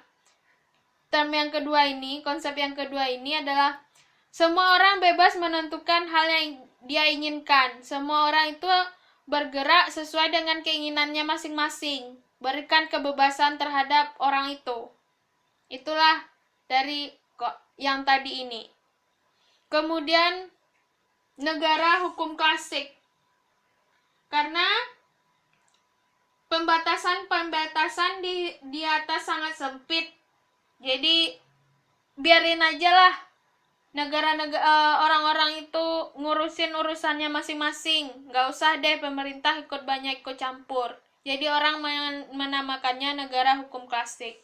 konsep yang kedua ini adalah semua orang bebas menentukan hal yang dia inginkan. Semua orang itu bergerak sesuai dengan keinginannya masing-masing. Berikan kebebasan terhadap orang itu. Itulah dari yang tadi ini. Kemudian negara hukum klasik. Karena pembatasan di atas sangat sempit. Jadi biarin aja lah orang-orang itu ngurusin urusannya masing-masing, nggak usah deh pemerintah ikut banyak ikut campur. Jadi orang menamakannya negara hukum klasik.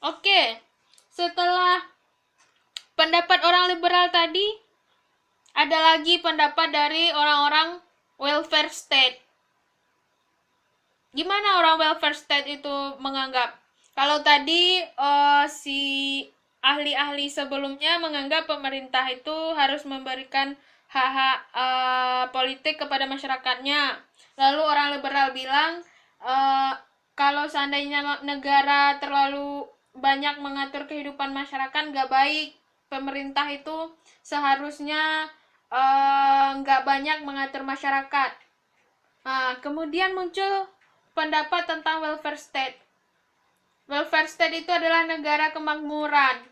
Oke, setelah pendapat orang liberal tadi, ada lagi pendapat dari orang-orang welfare state. Gimana orang welfare state itu menganggap? Kalau tadi si ahli-ahli sebelumnya menganggap pemerintah itu harus memberikan hak-hak politik kepada masyarakatnya. Lalu orang liberal bilang kalau seandainya negara terlalu banyak mengatur kehidupan masyarakat nggak baik. Pemerintah itu seharusnya nggak banyak mengatur masyarakat. Kemudian muncul pendapat tentang welfare state. Welfare state itu adalah negara kemakmuran.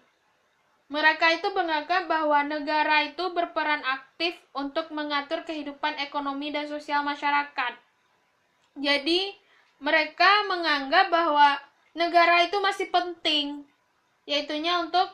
Mereka itu menganggap bahwa negara itu berperan aktif untuk mengatur kehidupan ekonomi dan sosial masyarakat. Jadi, mereka menganggap bahwa negara itu masih penting, yaitunya untuk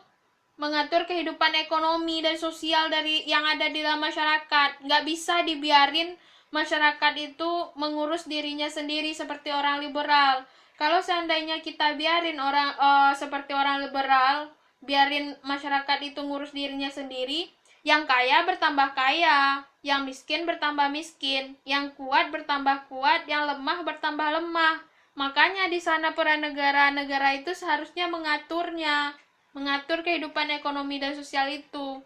mengatur kehidupan ekonomi dan sosial dari yang ada di dalam masyarakat. Nggak bisa dibiarin masyarakat itu mengurus dirinya sendiri seperti orang liberal. Kalau seandainya kita biarin orang seperti orang liberal, biarin masyarakat itu ngurus dirinya sendiri, yang kaya bertambah kaya, yang miskin bertambah miskin, yang kuat bertambah kuat, yang lemah bertambah lemah. Makanya di sana peran negara itu seharusnya mengatur kehidupan ekonomi dan sosial itu.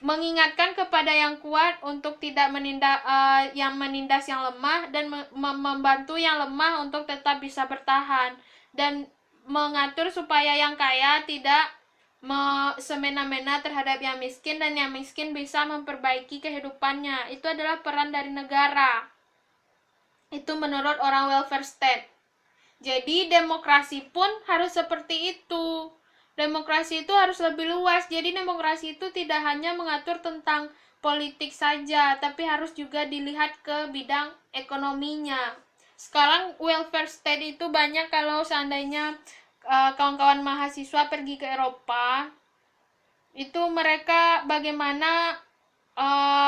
Mengingatkan kepada yang kuat untuk tidak menindas yang lemah dan membantu yang lemah untuk tetap bisa bertahan, dan mengatur supaya yang kaya tidak semena-mena terhadap yang miskin dan yang miskin bisa memperbaiki kehidupannya. Itu adalah peran dari negara. Itu menurut orang welfare state. Jadi demokrasi pun harus seperti itu. Demokrasi itu harus lebih luas. Jadi demokrasi itu tidak hanya mengatur tentang politik saja, tapi harus juga dilihat ke bidang ekonominya. Sekarang welfare state itu banyak kalau seandainya kawan-kawan mahasiswa pergi ke Eropa, itu mereka bagaimana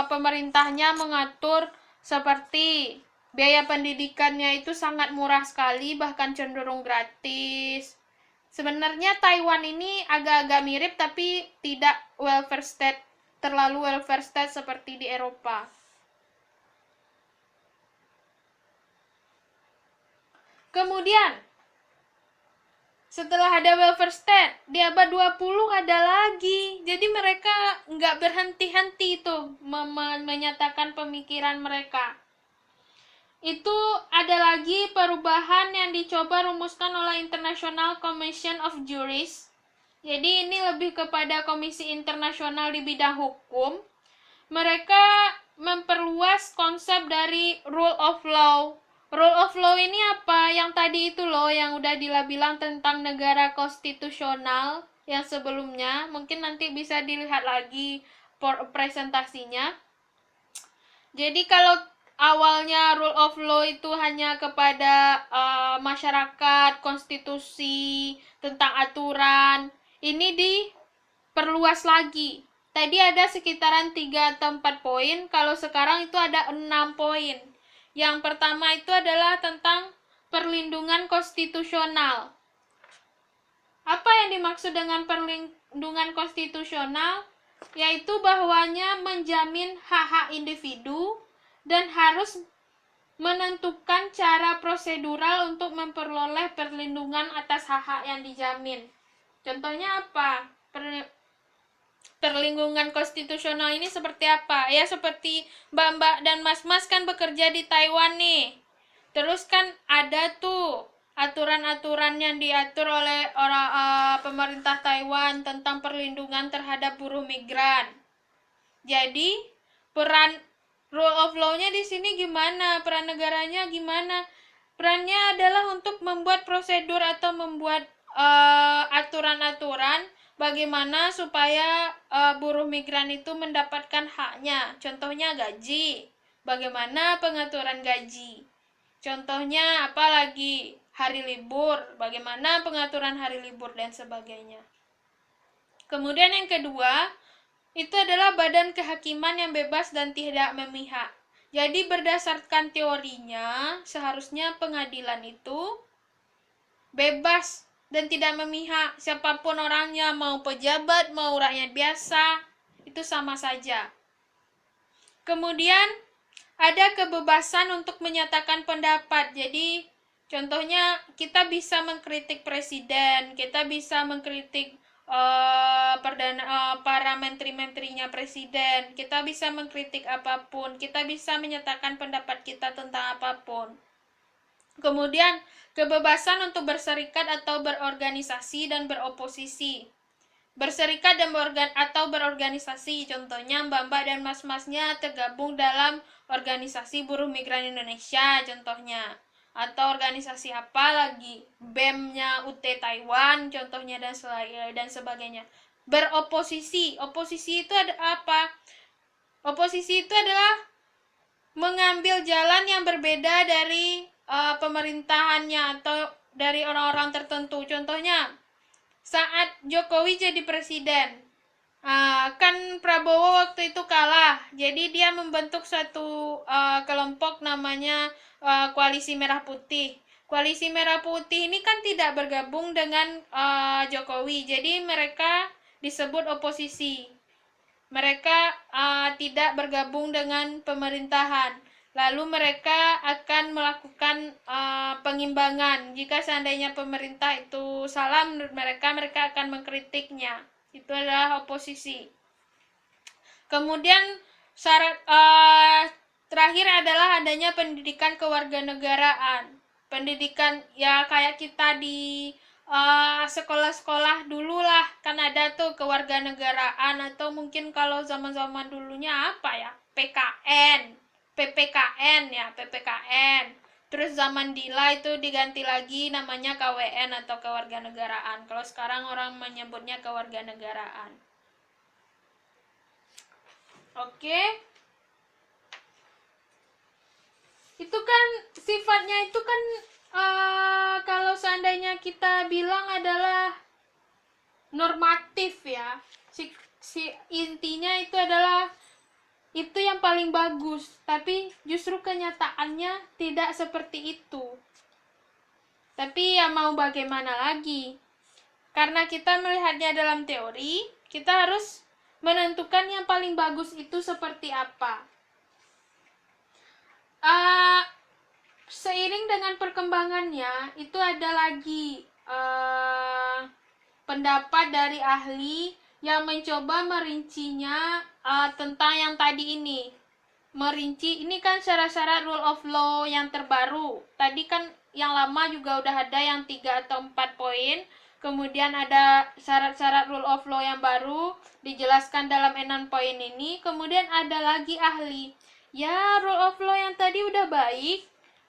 pemerintahnya mengatur seperti biaya pendidikannya itu sangat murah sekali, bahkan cenderung gratis. Sebenarnya Taiwan ini agak-agak mirip, tapi tidak welfare state, terlalu welfare state seperti di Eropa. Kemudian, setelah ada welfare state, di abad 20 ada lagi. Jadi mereka nggak berhenti-henti itu menyatakan pemikiran mereka. Itu ada lagi perubahan yang dicoba rumuskan oleh International Commission of Jurists. Jadi ini lebih kepada komisi internasional di bidang hukum. Mereka memperluas konsep dari rule of law. Rule of law ini apa? Yang tadi itu loh yang udah bilang tentang negara konstitusional yang sebelumnya. Mungkin nanti bisa dilihat lagi presentasinya. Jadi kalau awalnya rule of law itu hanya kepada masyarakat, konstitusi, tentang aturan, ini diperluas lagi. Tadi ada sekitaran 3 atau 4 poin, kalau sekarang itu ada 6 poin. Yang pertama itu adalah tentang perlindungan konstitusional. Apa yang dimaksud dengan perlindungan konstitusional? Yaitu bahwanya menjamin hak-hak individu dan harus menentukan cara prosedural untuk memperoleh perlindungan atas hak-hak yang dijamin. Contohnya apa? Perlindungan konstitusional ini seperti apa? Ya seperti mbak-mbak dan mas-mas kan bekerja di Taiwan nih. Terus kan ada tuh aturan-aturan yang diatur oleh pemerintah Taiwan tentang perlindungan terhadap buruh migran. Jadi peran rule of law-nya di sini gimana? Peran negaranya gimana? Perannya adalah untuk membuat prosedur atau membuat aturan-aturan bagaimana supaya buruh migran itu mendapatkan haknya. Contohnya gaji. Bagaimana pengaturan gaji? Contohnya apa lagi? hari libur, bagaimana pengaturan hari libur dan sebagainya. Kemudian yang kedua, itu adalah badan kehakiman yang bebas dan tidak memihak. Jadi berdasarkan teorinya, seharusnya pengadilan itu bebas dan tidak memihak. Siapapun orangnya, mau pejabat, mau rakyat biasa, itu sama saja. Kemudian ada kebebasan untuk menyatakan pendapat. Jadi contohnya kita bisa mengkritik presiden, kita bisa mengkritik para menteri-menterinya presiden, kita bisa mengkritik apapun, kita bisa menyatakan pendapat kita tentang apapun. Kemudian kebebasan untuk berserikat atau berorganisasi dan beroposisi. Berserikat dan berorganisasi, contohnya mbak-mbak dan mas-masnya tergabung dalam organisasi buruh migran Indonesia contohnya, atau organisasi apa lagi, BEM-nya UT Taiwan contohnya, dan sebagainya. Beroposisi, oposisi itu ada apa? Oposisi itu adalah mengambil jalan yang berbeda dari pemerintahannya atau dari orang-orang tertentu. Contohnya saat Jokowi jadi presiden, kan Prabowo waktu itu kalah, jadi dia membentuk suatu kelompok namanya Koalisi Merah Putih. Koalisi Merah Putih ini kan tidak bergabung dengan Jokowi, jadi mereka disebut oposisi. Mereka tidak bergabung dengan pemerintahan. Lalu mereka akan melakukan pengimbangan. Jika seandainya pemerintah itu salah menurut mereka, mereka akan mengkritiknya. Itu adalah oposisi. Kemudian syarat terakhir adalah adanya pendidikan kewarganegaraan. Pendidikan ya kayak kita di sekolah-sekolah dulu lah, kan ada tuh kewarganegaraan, atau mungkin kalau zaman-zaman dulunya apa ya, PPKN ya, PPKN. Terus zaman Dila itu diganti lagi namanya KWN atau kewarganegaraan. Kalau sekarang orang menyebutnya kewarganegaraan. Oke. Itu kan sifatnya itu kan kalau seandainya kita bilang adalah normatif ya. Intinya itu adalah itu yang paling bagus, tapi justru kenyataannya tidak seperti itu. Tapi ya mau bagaimana lagi? Karena kita melihatnya dalam teori, kita harus menentukan yang paling bagus itu seperti apa. Seiring dengan perkembangannya, itu ada lagi pendapat dari ahli yang mencoba merincinya tentang yang tadi ini. Merinci, ini kan syarat-syarat rule of law yang terbaru. Tadi kan yang lama juga udah ada yang 3 atau 4 poin. Kemudian ada syarat-syarat rule of law yang baru, dijelaskan dalam 6 poin ini. Kemudian ada lagi ahli. Ya, rule of law yang tadi udah baik,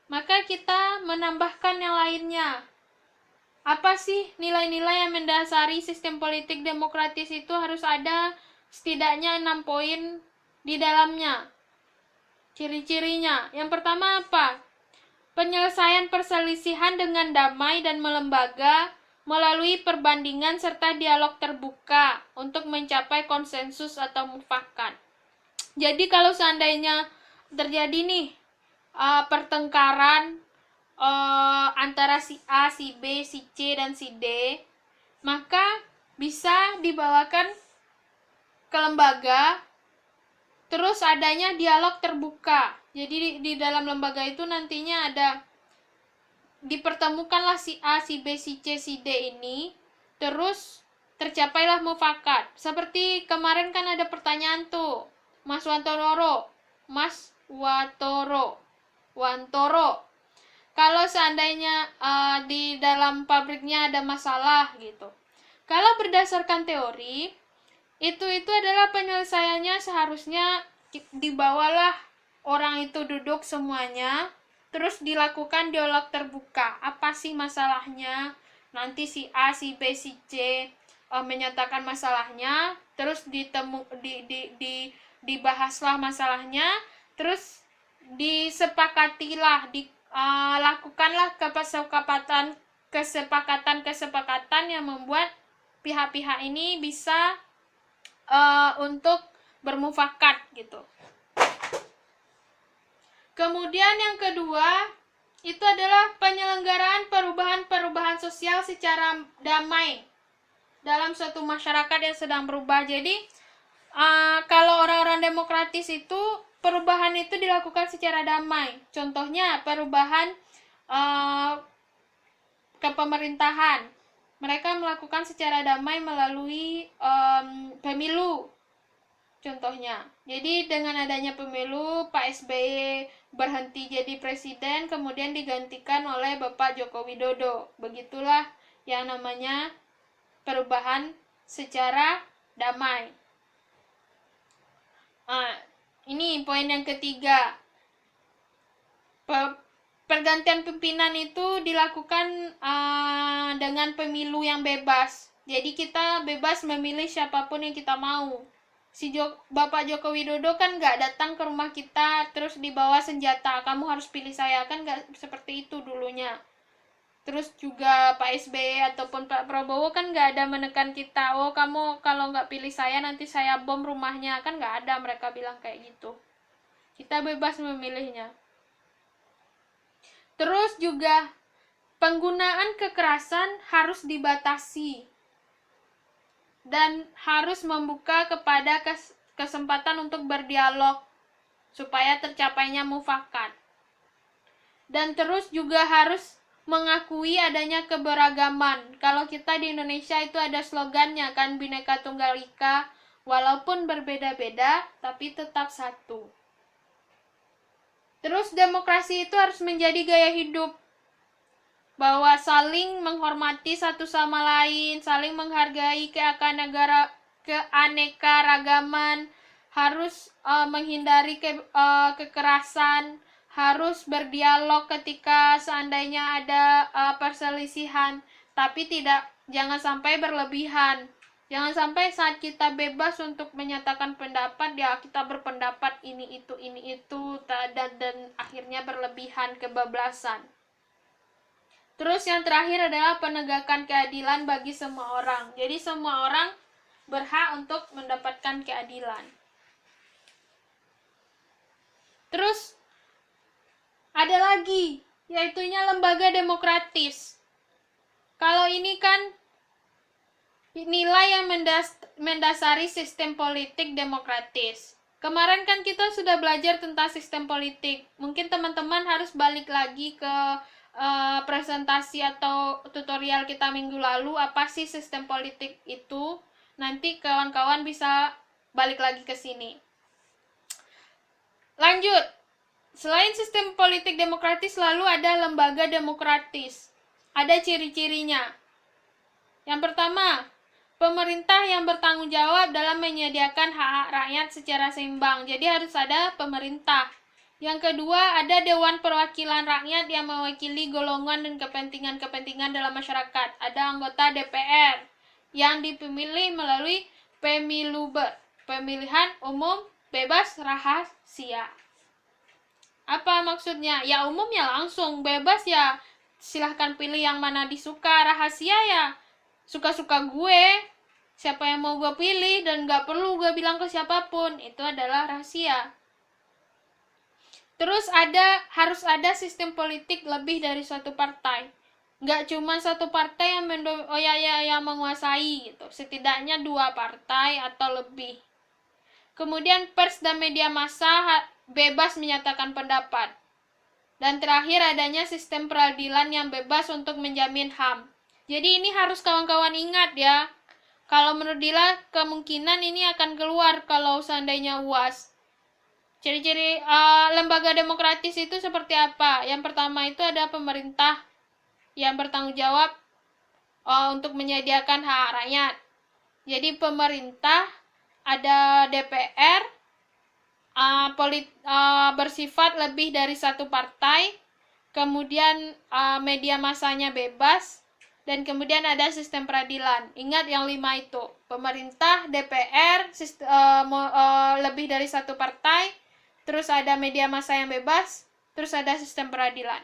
maka kita menambahkan yang lainnya. Apa sih nilai-nilai yang mendasari sistem politik demokratis itu? Harus ada setidaknya 6 poin di dalamnya. Ciri-cirinya. Yang pertama apa? Penyelesaian perselisihan dengan damai dan melembaga melalui perbandingan serta dialog terbuka untuk mencapai konsensus atau mufakat. Jadi kalau seandainya terjadi nih pertengkaran antara si A, si B, si C, dan si D, maka bisa dibawakan ke lembaga, terus adanya dialog terbuka. Jadi di dalam lembaga itu nantinya ada dipertemukanlah si A, si B, si C, si D ini, terus tercapailah mufakat. Seperti kemarin kan ada pertanyaan tuh, Mas Wantoro, kalau seandainya di dalam pabriknya ada masalah gitu. Kalau berdasarkan teori, itu adalah penyelesaiannya seharusnya dibawalah orang itu duduk semuanya, terus dilakukan dialog terbuka. Apa sih masalahnya? Nanti si A, si B, si C menyatakan masalahnya, terus dibahaslah masalahnya, terus disepakatilah lakukanlah kesepakatan yang membuat pihak-pihak ini bisa untuk bermufakat gitu. Kemudian yang kedua itu adalah penyelenggaraan perubahan sosial secara damai dalam suatu masyarakat yang sedang berubah. Jadi kalau orang-orang demokratis itu perubahan itu dilakukan secara damai. Contohnya perubahan kepemerintahan. Mereka melakukan secara damai melalui pemilu. Contohnya. Jadi dengan adanya pemilu, Pak SBY berhenti jadi presiden, kemudian digantikan oleh Bapak Joko Widodo. Begitulah yang namanya perubahan secara damai. Ini poin yang ketiga. Pergantian pimpinan itu dilakukan dengan pemilu yang bebas. Jadi kita bebas memilih siapapun yang kita mau. Bapak Joko Widodo kan nggak datang ke rumah kita terus dibawa senjata, kamu harus pilih saya, kan nggak seperti itu dulunya. Terus juga Pak SBY ataupun Pak Prabowo kan nggak ada menekan kita, oh kamu kalau nggak pilih saya nanti saya bom rumahnya, kan nggak ada mereka bilang kayak gitu. Kita bebas memilihnya. Terus juga penggunaan kekerasan harus dibatasi dan harus membuka kepada kesempatan untuk berdialog supaya tercapainya mufakat. Dan terus juga harus mengakui adanya keberagaman. Kalau kita di Indonesia itu ada slogannya kan, Bhinneka Tunggal Ika, walaupun berbeda-beda tapi tetap satu. Terus demokrasi itu harus menjadi gaya hidup, bahwa saling menghormati satu sama lain, saling menghargai keanekaragaman, harus menghindari kekerasan, harus berdialog ketika seandainya ada perselisihan, tapi jangan sampai berlebihan. Jangan sampai saat kita bebas untuk menyatakan pendapat, ya kita berpendapat ini itu dan akhirnya berlebihan, kebablasan. Terus yang terakhir adalah penegakan keadilan bagi semua orang. Jadi semua orang berhak untuk mendapatkan keadilan. Terus ada lagi, yaitunya lembaga demokratis. Kalau ini kan nilai yang mendasari sistem politik demokratis. Kemarin kan kita sudah belajar tentang sistem politik. Mungkin teman-teman harus balik lagi ke presentasi atau tutorial kita minggu lalu, apa sih sistem politik itu. Nanti kawan-kawan bisa balik lagi ke sini. Lanjut. Selain sistem politik demokratis, lalu ada lembaga demokratis. Ada ciri-cirinya. Yang pertama, pemerintah yang bertanggung jawab dalam menyediakan hak-hak rakyat secara seimbang. Jadi harus ada pemerintah. Yang kedua, ada Dewan Perwakilan Rakyat yang mewakili golongan dan kepentingan-kepentingan dalam masyarakat. Ada anggota DPR yang dipilih melalui pemilihan umum bebas rahasia. Apa maksudnya? Ya umum ya langsung, bebas ya silahkan pilih yang mana disuka, rahasia ya suka-suka gue. Siapa yang mau gue pilih dan gak perlu gue bilang ke siapapun, itu adalah rahasia. Terus harus ada sistem politik lebih dari suatu partai. Nggak cuma satu partai yang menguasai gitu. Setidaknya 2 partai atau lebih. Kemudian pers dan media massa bebas menyatakan pendapat. Dan terakhir adanya sistem peradilan yang bebas untuk menjamin HAM. Jadi ini harus kawan-kawan ingat ya. Kalau menurut Dila kemungkinan ini akan keluar kalau seandainya UAS. Ciri-ciri lembaga demokratis itu seperti apa? Yang pertama itu ada pemerintah yang bertanggung jawab untuk menyediakan hak rakyat. Jadi pemerintah, ada DPR, bersifat lebih dari satu partai, kemudian media massanya bebas, dan kemudian ada sistem peradilan. Ingat yang 5 itu, pemerintah, DPR, lebih dari satu partai, terus ada media massa yang bebas, terus ada sistem peradilan.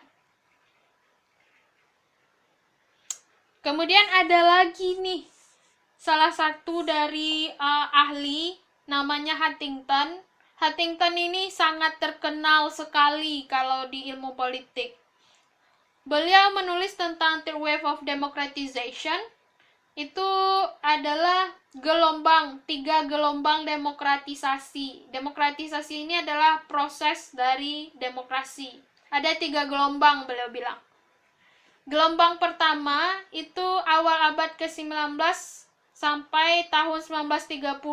Kemudian ada lagi nih, salah satu dari ahli, namanya Huntington. Huntington ini sangat terkenal sekali kalau di ilmu politik. Beliau menulis tentang third wave of democratization. Itu adalah tiga gelombang demokratisasi. Demokratisasi ini adalah proses dari demokrasi. Ada 3 gelombang, beliau bilang. Gelombang pertama itu awal abad ke-19 sampai tahun 1930.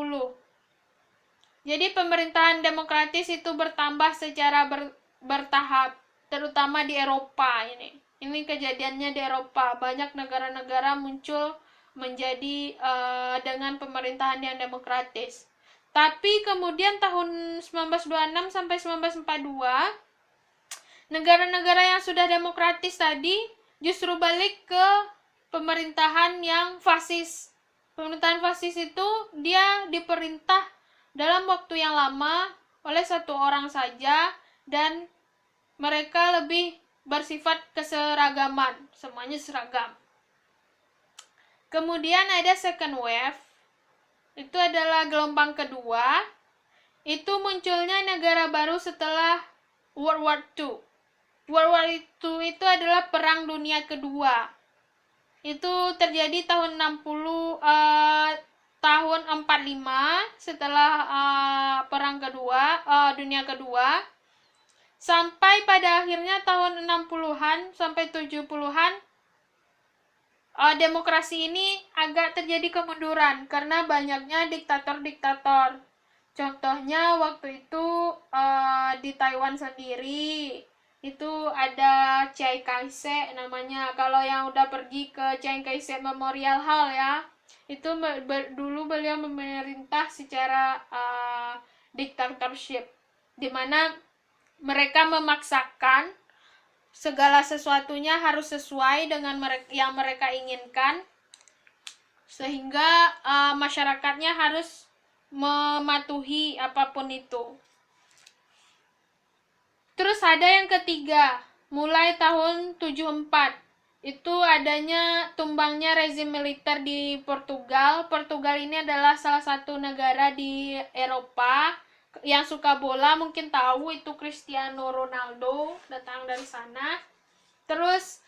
Jadi pemerintahan demokratis itu bertambah secara bertahap, terutama di Eropa ini. Ini kejadiannya di Eropa. Banyak negara-negara muncul menjadi dengan pemerintahan yang demokratis. Tapi kemudian tahun 1926 sampai 1942, negara-negara yang sudah demokratis tadi justru balik ke pemerintahan yang fasis. Pemerintahan fasis itu dia diperintah dalam waktu yang lama oleh satu orang saja dan mereka lebih bersifat keseragaman, semuanya seragam. Kemudian ada second wave, itu adalah gelombang kedua, itu munculnya negara baru setelah World War II. World War II itu adalah Perang Dunia Kedua. Itu terjadi tahun 60, tahun 45 setelah Perang Dunia Kedua, sampai pada akhirnya tahun 60-an sampai 70-an. Demokrasi ini agak terjadi kemunduran karena banyaknya diktator-diktator. Contohnya waktu itu di Taiwan sendiri itu ada Chiang Kai-shek namanya. Kalau yang udah pergi ke Chiang Kai-shek Memorial Hall ya, itu dulu beliau memerintah secara dictatorship, di mana mereka memaksakan segala sesuatunya harus sesuai dengan yang mereka inginkan, sehingga masyarakatnya harus mematuhi apapun itu. Terus ada yang ketiga, mulai tahun 74, itu adanya tumbangnya rezim militer di Portugal. Portugal ini adalah salah satu negara di Eropa yang suka bola, mungkin tahu itu Cristiano Ronaldo datang dari sana. Terus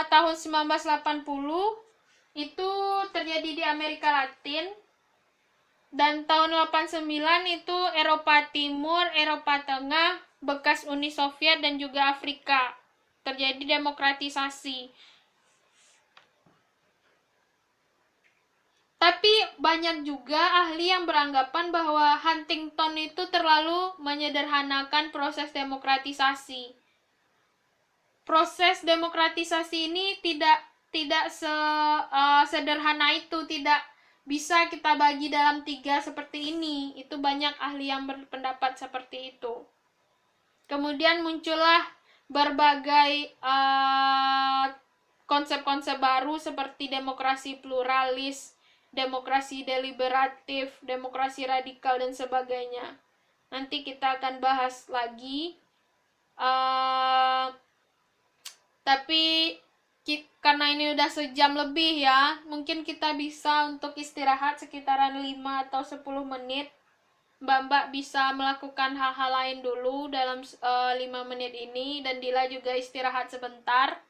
tahun 1980 itu terjadi di Amerika Latin, dan tahun 89 itu Eropa Timur, Eropa Tengah, bekas Uni Soviet dan juga Afrika terjadi demokratisasi. Tapi banyak juga ahli yang beranggapan bahwa Huntington itu terlalu menyederhanakan proses demokratisasi. Proses demokratisasi ini tidak sederhana itu, tidak bisa kita bagi dalam 3 seperti ini. Itu banyak ahli yang berpendapat seperti itu. Kemudian muncullah berbagai konsep-konsep baru seperti demokrasi pluralis, demokrasi deliberatif, demokrasi radikal, dan sebagainya. Nanti kita akan bahas lagi. Tapi karena ini udah sejam lebih ya, mungkin kita bisa untuk istirahat sekitaran 5 atau 10 menit. Mbak bisa melakukan hal-hal lain dulu dalam 5 menit ini, dan Dila juga istirahat sebentar.